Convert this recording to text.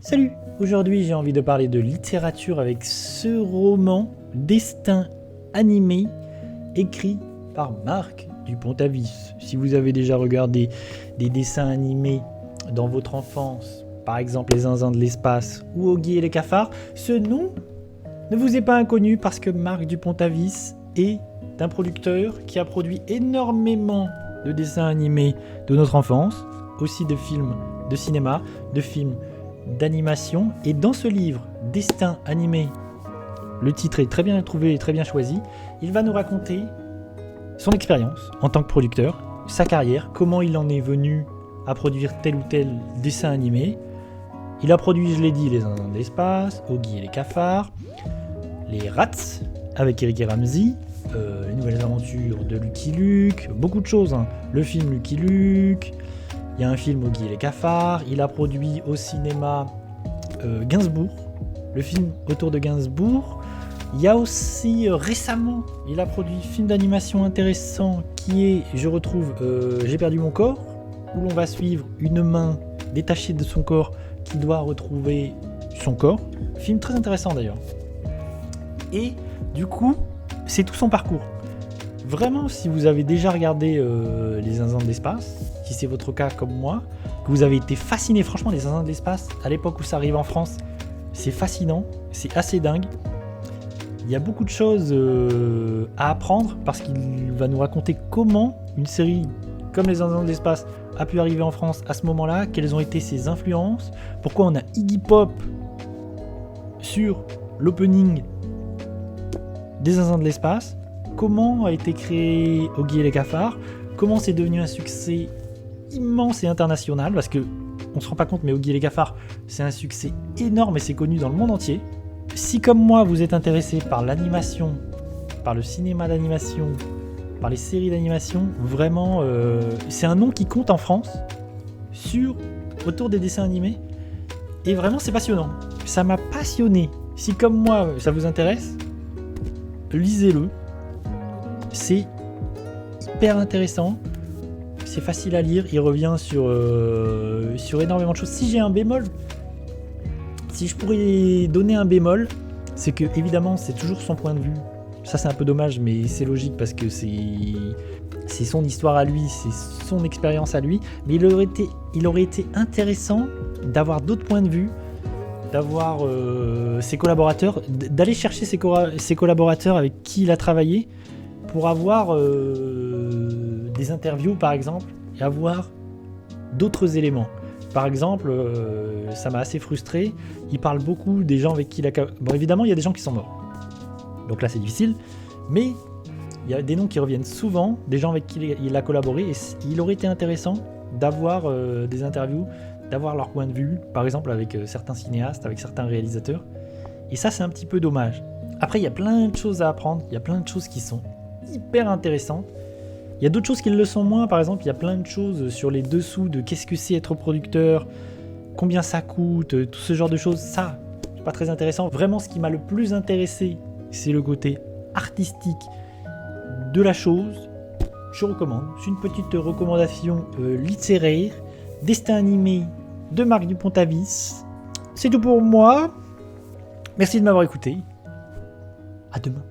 Salut! Aujourd'hui j'ai envie de parler de littérature avec ce roman Destin animé écrit par Marc Dupont-Avis. Si vous avez déjà regardé des dessins animés dans votre enfance, par exemple les Zinzins de l'espace ou Oggy et les cafards, ce nom ne vous est pas inconnu parce que Marc Dupont-Avis est un producteur qui a produit énormément de dessins animés de notre enfance, aussi de films de cinéma, de films d'animation. Et dans ce livre, Destin animé, le titre est très bien trouvé et très bien choisi, il va nous raconter son expérience en tant que producteur, sa carrière, comment il en est venu à produire tel ou tel dessin animé. Il a produit, je l'ai dit, les Zinzins de l'espace, Oggy et les cafards, les Rats avec Eric et Ramsey, les nouvelles aventures de Lucky Luke, beaucoup de choses, hein. Le film Lucky Luke, il y a un film Oggy et les cafards, il a produit au cinéma Gainsbourg, le film autour de Gainsbourg. Il y a aussi récemment, il a produit un film d'animation intéressant qui est, je retrouve, J'ai perdu mon corps, où l'on va suivre une main détachée de son corps qui doit retrouver son corps. Film très intéressant d'ailleurs. Et du coup, c'est tout son parcours. Vraiment, si vous avez déjà regardé les Zinzins de l'espace, si c'est votre cas comme moi, que vous avez été fasciné, franchement, les Zinzins de l'espace, à l'époque où ça arrive en France, c'est fascinant, c'est assez dingue. Il y a beaucoup de choses à apprendre parce qu'il va nous raconter comment une série comme les Zinzins de l'espace a pu arriver en France à ce moment-là, quelles ont été ses influences, pourquoi on a Iggy Pop sur l'opening des Zinzins de l'espace, comment a été créé Oggy et les cafards, comment c'est devenu un succès immense et international, parce que on se rend pas compte, mais Oggy et les cafards, c'est un succès énorme et c'est connu dans le monde entier. Si comme moi vous êtes intéressé par l'animation, par le cinéma d'animation, par les séries d'animation, vraiment c'est un nom qui compte en France autour des dessins animés, et vraiment c'est passionnant, ça m'a passionné. Si comme moi ça vous intéresse, lisez-le, c'est hyper intéressant, c'est facile à lire, il revient sur énormément de choses. Si j'ai un bémol, si je pourrais donner un bémol, c'est que évidemment c'est toujours son point de vue. Ça c'est un peu dommage, mais c'est logique parce que c'est son histoire à lui, c'est son expérience à lui. Mais il aurait été intéressant d'avoir d'autres points de vue, d'avoir ses collaborateurs, d'aller chercher ses collaborateurs avec qui il a travaillé pour avoir des interviews par exemple et avoir d'autres éléments. Par exemple, ça m'a assez frustré, il parle beaucoup des gens avec qui il a... Bon, évidemment, il y a des gens qui sont morts. Donc là, c'est difficile. Mais il y a des noms qui reviennent souvent, des gens avec qui il a collaboré. Et il aurait été intéressant d'avoir des interviews, d'avoir leur point de vue, par exemple avec certains cinéastes, avec certains réalisateurs. Et ça, c'est un petit peu dommage. Après, il y a plein de choses à apprendre, il y a plein de choses qui sont hyper intéressantes. Il y a d'autres choses qui le sont moins, par exemple, il y a plein de choses sur les dessous de qu'est-ce que c'est être producteur, combien ça coûte, tout ce genre de choses, ça, c'est pas très intéressant. Vraiment, ce qui m'a le plus intéressé, c'est le côté artistique de la chose. Je recommande, c'est une petite recommandation littéraire, dessin animé de Marc Dupont-Avis. C'est tout pour moi, merci de m'avoir écouté, à demain.